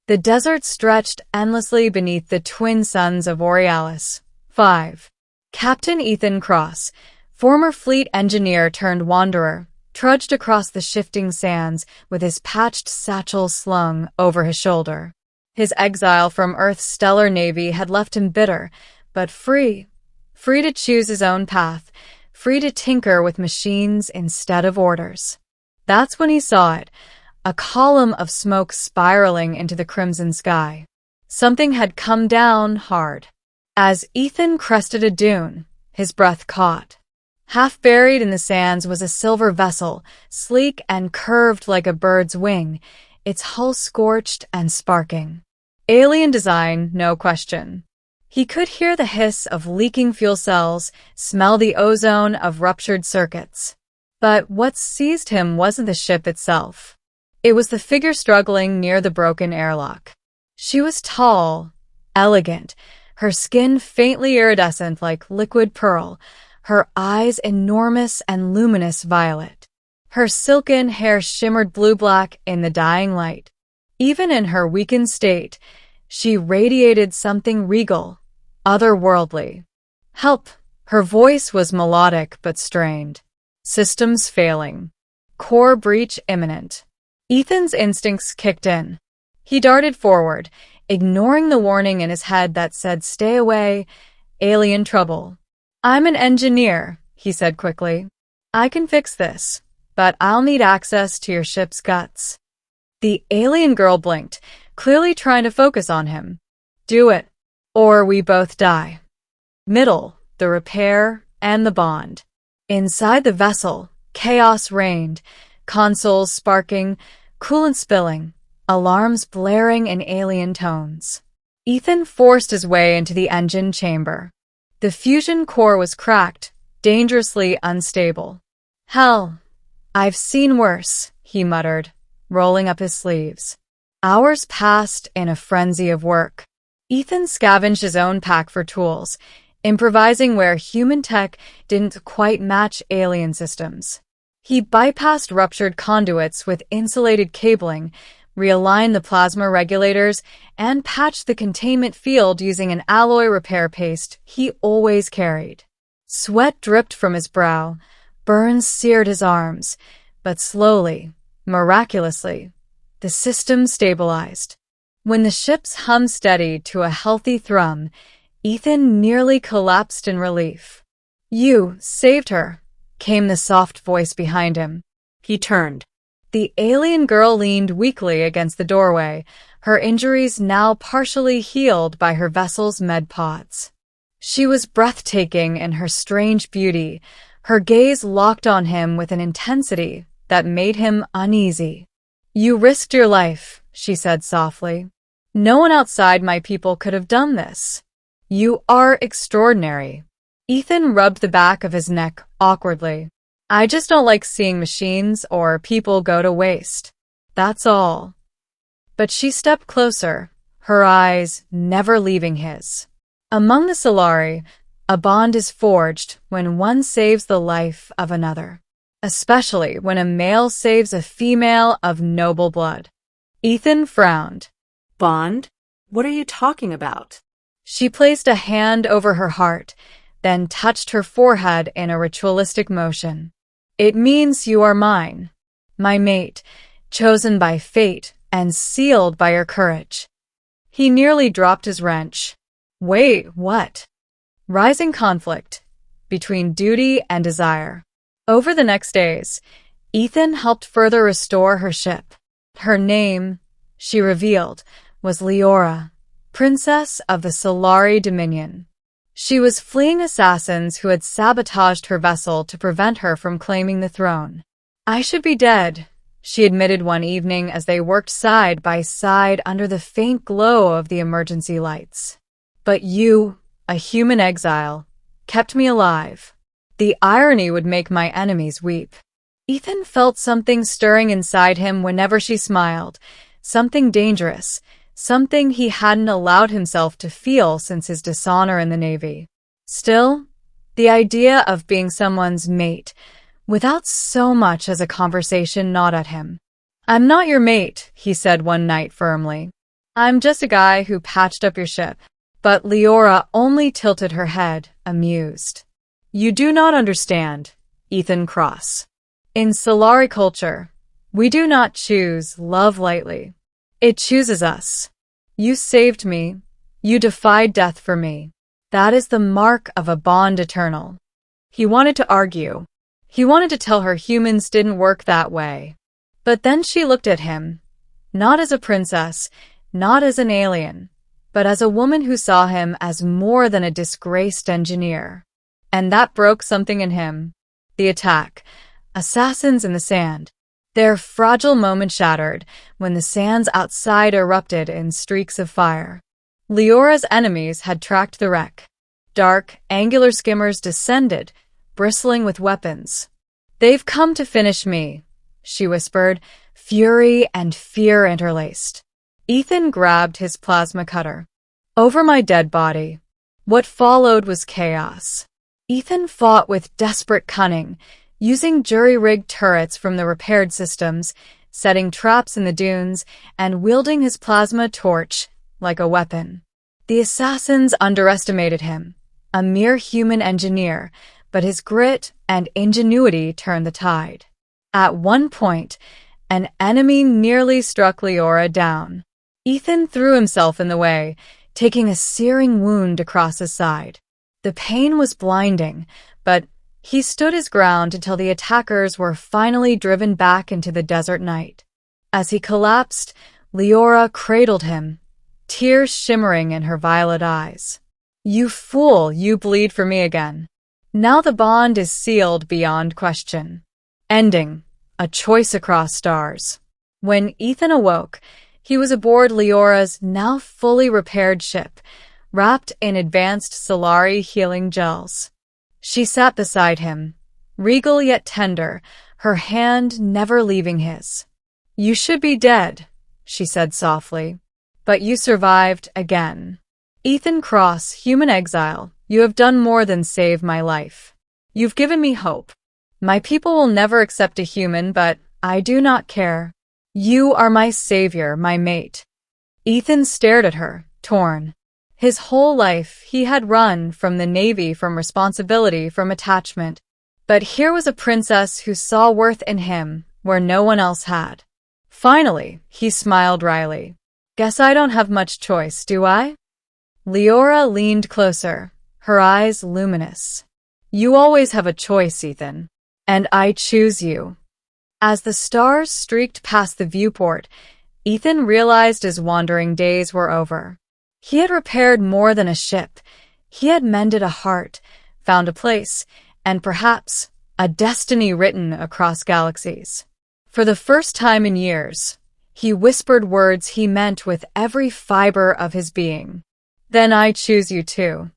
The desert stretched endlessly beneath the twin suns of Borealis. 5. Captain Ethan Cross, former fleet engineer turned wanderer, trudged across the shifting sands with his patched satchel slung over his shoulder. His exile from Earth's stellar navy had left him bitter, but free. Free to choose his own path, free to tinker with machines instead of orders. That's when he saw it, a column of smoke spiraling into the crimson sky. Something had come down hard. As Ethan crested a dune, his breath caught. Half buried in the sands was a silver vessel, sleek and curved like a bird's wing, its hull scorched and sparking. Alien design, no question. He could hear the hiss of leaking fuel cells, smell the ozone of ruptured circuits. But what seized him wasn't the ship itself. It was the figure struggling near the broken airlock. She was tall, elegant, her skin faintly iridescent like liquid pearl, her eyes enormous and luminous violet. Her silken hair shimmered blue-black in the dying light. Even in her weakened state, she radiated something regal, otherworldly. Help! Her voice was melodic but strained. Systems failing. Core breach imminent. Ethan's instincts kicked in. He darted forward, ignoring the warning in his head that said, "Stay away, alien trouble." "I'm an engineer," he said quickly. "I can fix this, but I'll need access to your ship's guts." The alien girl blinked, clearly trying to focus on him. "Do it, or we both die." Middle, the repair, and the bond. Inside the vessel, chaos reigned, consoles sparking, coolant spilling, alarms blaring in alien tones. Ethan forced his way into the engine chamber. The fusion core was cracked, dangerously unstable. "Hell, I've seen worse," he muttered, rolling up his sleeves. Hours passed in a frenzy of work. Ethan scavenged his own pack for tools, improvising where human tech didn't quite match alien systems. He bypassed ruptured conduits with insulated cabling, realigned the plasma regulators, and patched the containment field using an alloy repair paste he always carried. Sweat dripped from his brow, burns seared his arms, but slowly, miraculously, the system stabilized. When the ship's hum steadied to a healthy thrum, Ethan nearly collapsed in relief. "You saved her," came the soft voice behind him. He turned. The alien girl leaned weakly against the doorway, her injuries now partially healed by her vessel's med pods. She was breathtaking in her strange beauty, her gaze locked on him with an intensity that made him uneasy. "You risked your life," she said softly. "No one outside my people could have done this. You are extraordinary." Ethan rubbed the back of his neck awkwardly. "I just don't like seeing machines or people go to waste. That's all." But she stepped closer, her eyes never leaving his. Among the Solari, a bond is forged when one saves the life of another, especially when a male saves a female of noble blood. Ethan frowned. "Bond? What are you talking about?" She placed a hand over her heart, then touched her forehead in a ritualistic motion. "It means you are mine, my mate, chosen by fate and sealed by your courage." He nearly dropped his wrench. Wait, what? Rising conflict between duty and desire. Over the next days, Ethan helped further restore her ship. Her name, she revealed, was Liora, Princess of the Solari Dominion. She was fleeing assassins who had sabotaged her vessel to prevent her from claiming the throne. "I should be dead," she admitted one evening as they worked side by side under the faint glow of the emergency lights. "But you, a human exile, kept me alive." The irony would make my enemies weep. Ethan felt something stirring inside him whenever she smiled, something dangerous, something he hadn't allowed himself to feel since his dishonor in the Navy. Still, the idea of being someone's mate, without so much as a conversation, gnawed at him. "I'm not your mate," he said one night firmly. I'm just a guy who patched up your ship. But Liora only tilted her head, amused. You do not understand, Ethan Cross. In Solari culture, we do not choose love lightly. It chooses us. You saved me. You defied death for me. That is the mark of a bond eternal. He wanted to argue. He wanted to tell her humans didn't work that way. But then she looked at him, not as a princess, not as an alien, but as a woman who saw him as more than a disgraced engineer. And that broke something in him. The attack. Assassins in the sand. Their fragile moment shattered when the sands outside erupted in streaks of fire. Liora's enemies had tracked the wreck. Dark, angular skimmers descended, bristling with weapons. They've come to finish me, she whispered, fury and fear interlaced. Ethan grabbed his plasma cutter. Over my dead body. What followed was chaos. Ethan fought with desperate cunning, using jury-rigged turrets from the repaired systems, setting traps in the dunes, and wielding his plasma torch like a weapon. The assassins underestimated him, a mere human engineer, but his grit and ingenuity turned the tide. At one point, an enemy nearly struck Liora down. Ethan threw himself in the way, taking a searing wound across his side. The pain was blinding, but he stood his ground until the attackers were finally driven back into the desert night. As he collapsed, Liora cradled him, tears shimmering in her violet eyes. You fool, you bleed for me again. Now the bond is sealed beyond question. Ending. A choice across stars. When Ethan awoke, he was aboard Liora's now fully repaired ship, wrapped in advanced Solari healing gels. She sat beside him, regal yet tender, her hand never leaving his. You should be dead, she said softly, but you survived again. Ethan Cross, human exile, you have done more than save my life. You've given me hope. My people will never accept a human, but I do not care. You are my savior, my mate. Ethan stared at her, torn. His whole life, he had run from the Navy, from responsibility, from attachment. But here was a princess who saw worth in him where no one else had. Finally, he smiled wryly. Guess I don't have much choice, do I? Liora leaned closer, her eyes luminous. You always have a choice, Ethan. And I choose you. As the stars streaked past the viewport, Ethan realized his wandering days were over. He had repaired more than a ship. He had mended a heart, found a place, and perhaps a destiny written across galaxies. For the first time in years, he whispered words he meant with every fiber of his being. Then I choose you too.